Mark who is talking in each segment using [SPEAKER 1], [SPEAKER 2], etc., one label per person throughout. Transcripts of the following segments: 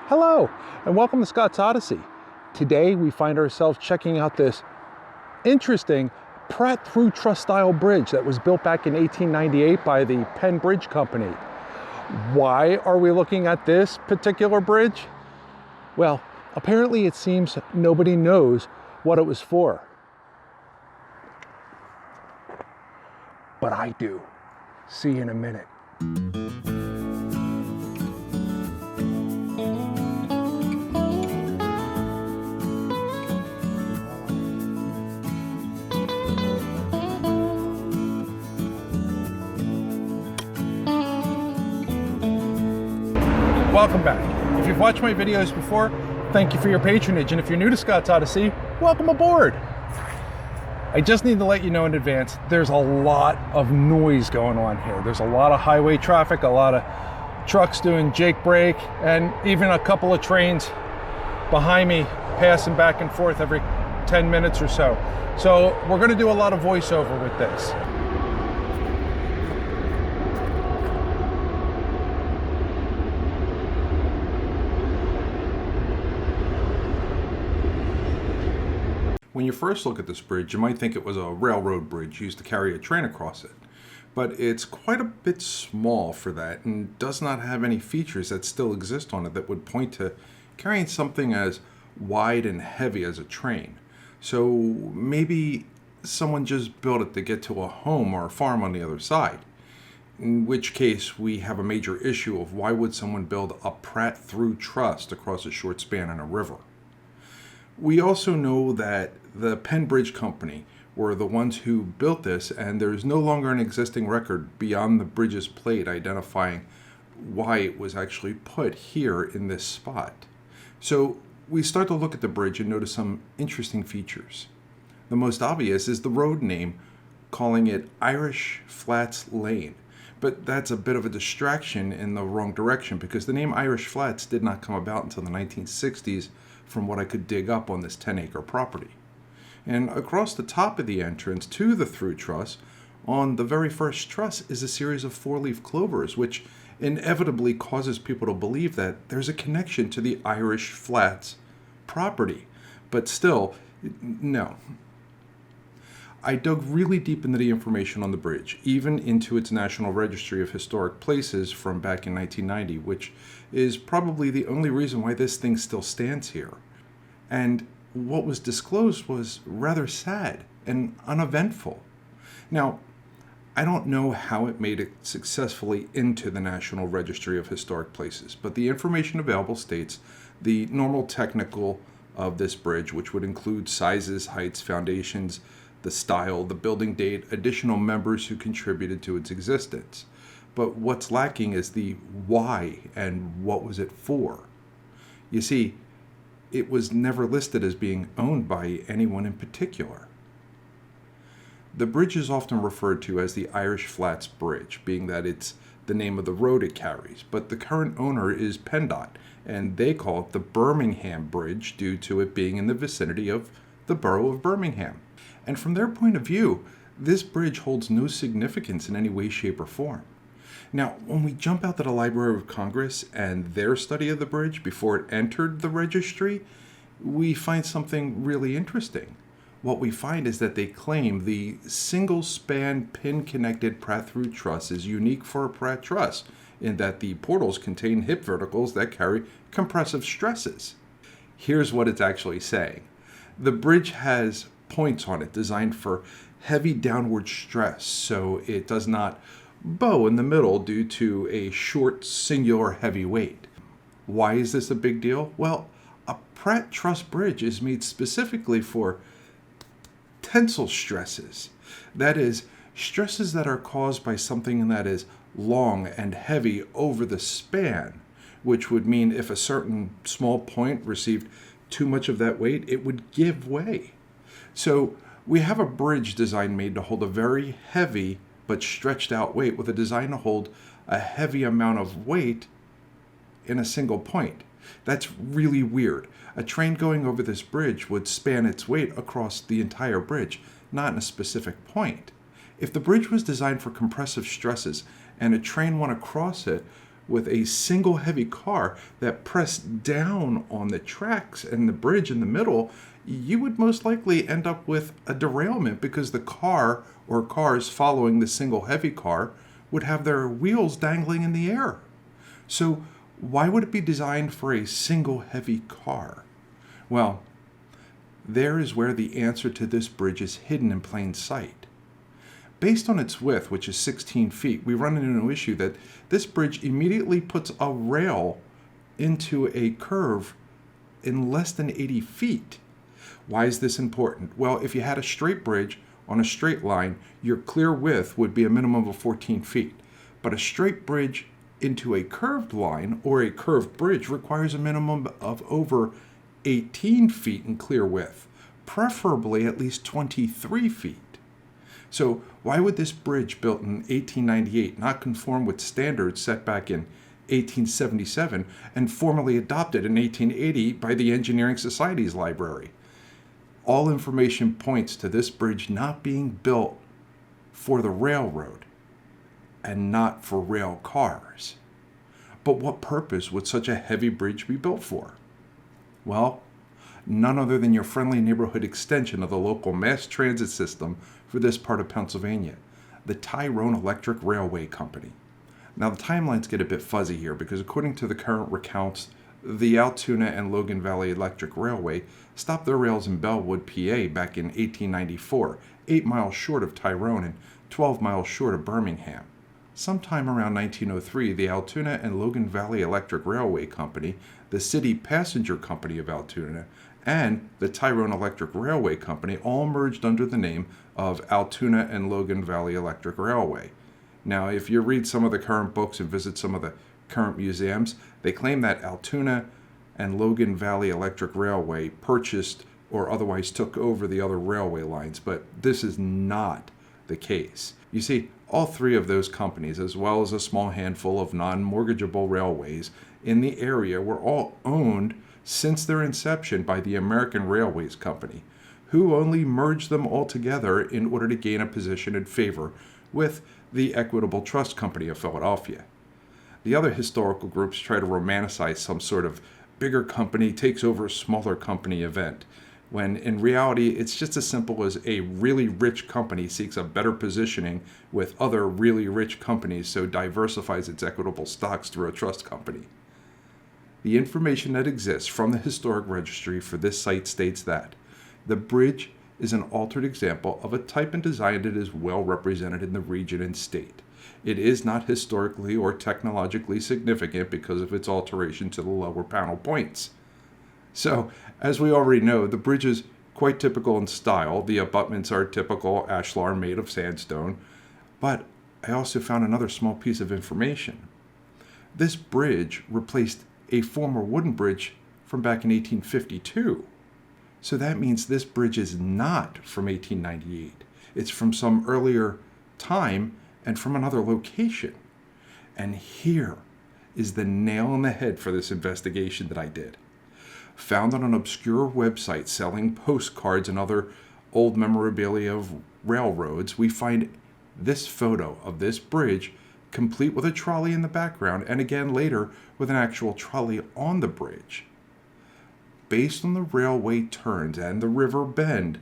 [SPEAKER 1] Hello, and welcome to Scott's Odyssey. Today we find ourselves checking out this interesting Pratt through truss style bridge that was built back in 1898 by the Penn Bridge Company. Why are we looking at this particular bridge? Well, apparently it seems nobody knows what it was for. But I do. See you in a minute. Welcome back. If you've watched my videos before, thank you for your patronage. And if you're new to Scott's Odyssey, welcome aboard. I just need to let you know in advance, there's a lot of noise going on here. There's a lot of highway traffic, a lot of trucks doing Jake brake, and even a couple of trains behind me passing back and forth every 10 minutes or so. So we're going to do a lot of voiceover with this. When you first look at this bridge, you might think it was a railroad bridge used to carry a train across it. But it's quite a bit small for that and does not have any features that still exist on it that would point to carrying something as wide and heavy as a train. So maybe someone just built it to get to a home or a farm on the other side. In which case we have a major issue of why would someone build a Pratt through truss across a short span in a river. We also know that the Penn Bridge Company were the ones who built this, and there is no longer an existing record beyond the bridge's plate identifying why it was actually put here in this spot. So we start to look at the bridge and notice some interesting features. The most obvious is the road name, calling it Irish Flats Lane. But that's a bit of a distraction in the wrong direction because the name Irish Flats did not come about until the 1960s from what I could dig up on this 10-acre property. And across the top of the entrance to the through truss, on the very first truss is a series of four-leaf clovers, which inevitably causes people to believe that there's a connection to the Irish Flats property. But still, no. I dug really deep into the information on the bridge, even into its National Registry of Historic Places from back in 1990, which is probably the only reason why this thing still stands here. And what was disclosed was rather sad and uneventful. Now, I don't know how it made it successfully into the National Registry of Historic Places, but the information available states the normal technical of this bridge, which would include sizes, heights, foundations, the style, the building date, additional members who contributed to its existence. But what's lacking is the why and what was it for. You see, it was never listed as being owned by anyone in particular. The bridge is often referred to as the Irish Flats Bridge, being that it's the name of the road it carries, but the current owner is PennDOT, and they call it the Birmingham Bridge due to it being in the vicinity of the borough of Birmingham. And from their point of view, this bridge holds no significance in any way, shape, or form. Now, when we jump out to the Library of Congress and their study of the bridge before it entered the registry, we find something really interesting. What we find is that they claim the single-span pin-connected Pratt through truss is unique for a Pratt truss, in that the portals contain hip verticals that carry compressive stresses. Here's what it's actually saying. The bridge has points on it designed for heavy downward stress, so it does not bow in the middle due to a short, singular heavy weight. Why is this a big deal? Well, a Pratt truss bridge is made specifically for tensile stresses. That is, stresses that are caused by something that is long and heavy over the span, which would mean if a certain small point received too much of that weight, it would give way. So we have a bridge design made to hold a very heavy but stretched out weight with a design to hold a heavy amount of weight in a single point. That's really weird. A train going over this bridge would span its weight across the entire bridge, not in a specific point. If the bridge was designed for compressive stresses and a train went across it, with a single heavy car that pressed down on the tracks and the bridge in the middle, you would most likely end up with a derailment because the car or cars following the single heavy car would have their wheels dangling in the air. So why would it be designed for a single heavy car? Well, there is where the answer to this bridge is hidden in plain sight. Based on its width, which is 16 feet, we run into an issue that this bridge immediately puts a rail into a curve in less than 80 feet. Why is this important? Well, if you had a straight bridge on a straight line, your clear width would be a minimum of 14 feet. But a straight bridge into a curved line or a curved bridge requires a minimum of over 18 feet in clear width, preferably at least 23 feet. So why would this bridge built in 1898 not conform with standards set back in 1877 and formally adopted in 1880 by the Engineering Society's library? All information points to this bridge not being built for the railroad and not for rail cars. But what purpose would such a heavy bridge be built for? Well, none other than your friendly neighborhood extension of the local mass transit system for this part of Pennsylvania, the Tyrone Electric Railway Company. Now, the timelines get a bit fuzzy here because according to the current recounts, the Altoona and Logan Valley Electric Railway stopped their rails in Bellwood, PA back in 1894, 8 miles short of Tyrone and 12 miles short of Birmingham. Sometime around 1903, the Altoona and Logan Valley Electric Railway Company, the City Passenger Company of Altoona, and the Tyrone Electric Railway Company all merged under the name of Altoona and Logan Valley Electric Railway. Now, if you read some of the current books and visit some of the current museums, they claim that Altoona and Logan Valley Electric Railway purchased or otherwise took over the other railway lines, but this is not the case. You see, all three of those companies, as well as a small handful of non-mortgageable railways in the area, were all owned since their inception by the American Railways Company, who only merged them all together in order to gain a position in favor with the Equitable Trust Company of Philadelphia. The other historical groups try to romanticize some sort of bigger company takes over a smaller company event, when in reality it's just as simple as a really rich company seeks a better positioning with other really rich companies, so diversifies its equitable stocks through a trust company. The information that exists from the historic registry for this site states that the bridge is an altered example of a type and design that is well represented in the region and state. It is not historically or technologically significant because of its alteration to the lower panel points. So, as we already know, the bridge is quite typical in style. The abutments are typical ashlar made of sandstone. But I also found another small piece of information. This bridge replaced a former wooden bridge from back in 1852. So that means this bridge is not from 1898. It's from some earlier time and from another location. And here is the nail on the head for this investigation that I did. Found on an obscure website selling postcards and other old memorabilia of railroads, we find this photo of this bridge complete with a trolley in the background, and again later with an actual trolley on the bridge. Based on the railway turns and the river bend,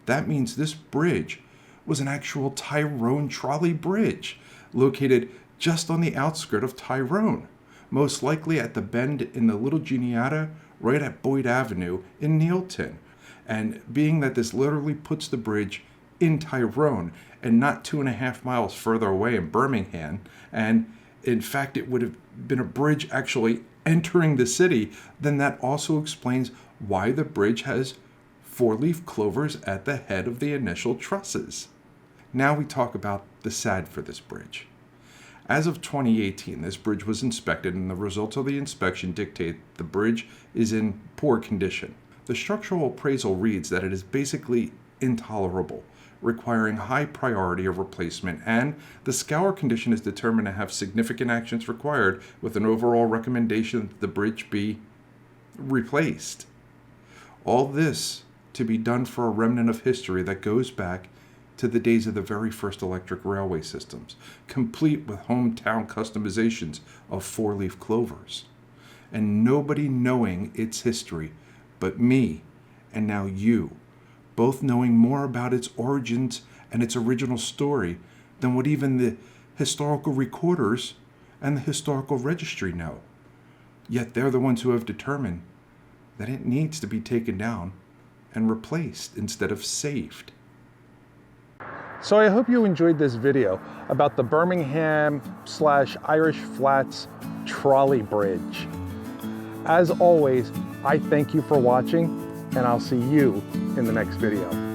[SPEAKER 1] that means this bridge was an actual Tyrone trolley bridge located just on the outskirt of Tyrone, most likely at the bend in the Little Juniata right at Boyd Avenue in Neilton. And being that this literally puts the bridge in Tyrone and not 2.5 miles further away in Birmingham, and in fact it would have been a bridge actually entering the city, then that also explains why the bridge has 4-leaf clovers at the head of the initial trusses. Now we talk about the SAD for this bridge. As of 2018, this bridge was inspected, and the results of the inspection dictate the bridge is in poor condition. The structural appraisal reads that it is basically intolerable, requiring high priority of replacement, and the scour condition is determined to have significant actions required, with an overall recommendation that the bridge be replaced. All this to be done for a remnant of history that goes back to the days of the very first electric railway systems, complete with hometown customizations of four-leaf clovers. And nobody knowing its history but me, and now you, both knowing more about its origins and its original story than what even the historical recorders and the historical registry know. Yet they're the ones who have determined that it needs to be taken down and replaced instead of saved.
[SPEAKER 2] So I hope you enjoyed this video about the Birmingham/Irish Flats trolley bridge. As always, I thank you for watching, and I'll see you in the next video.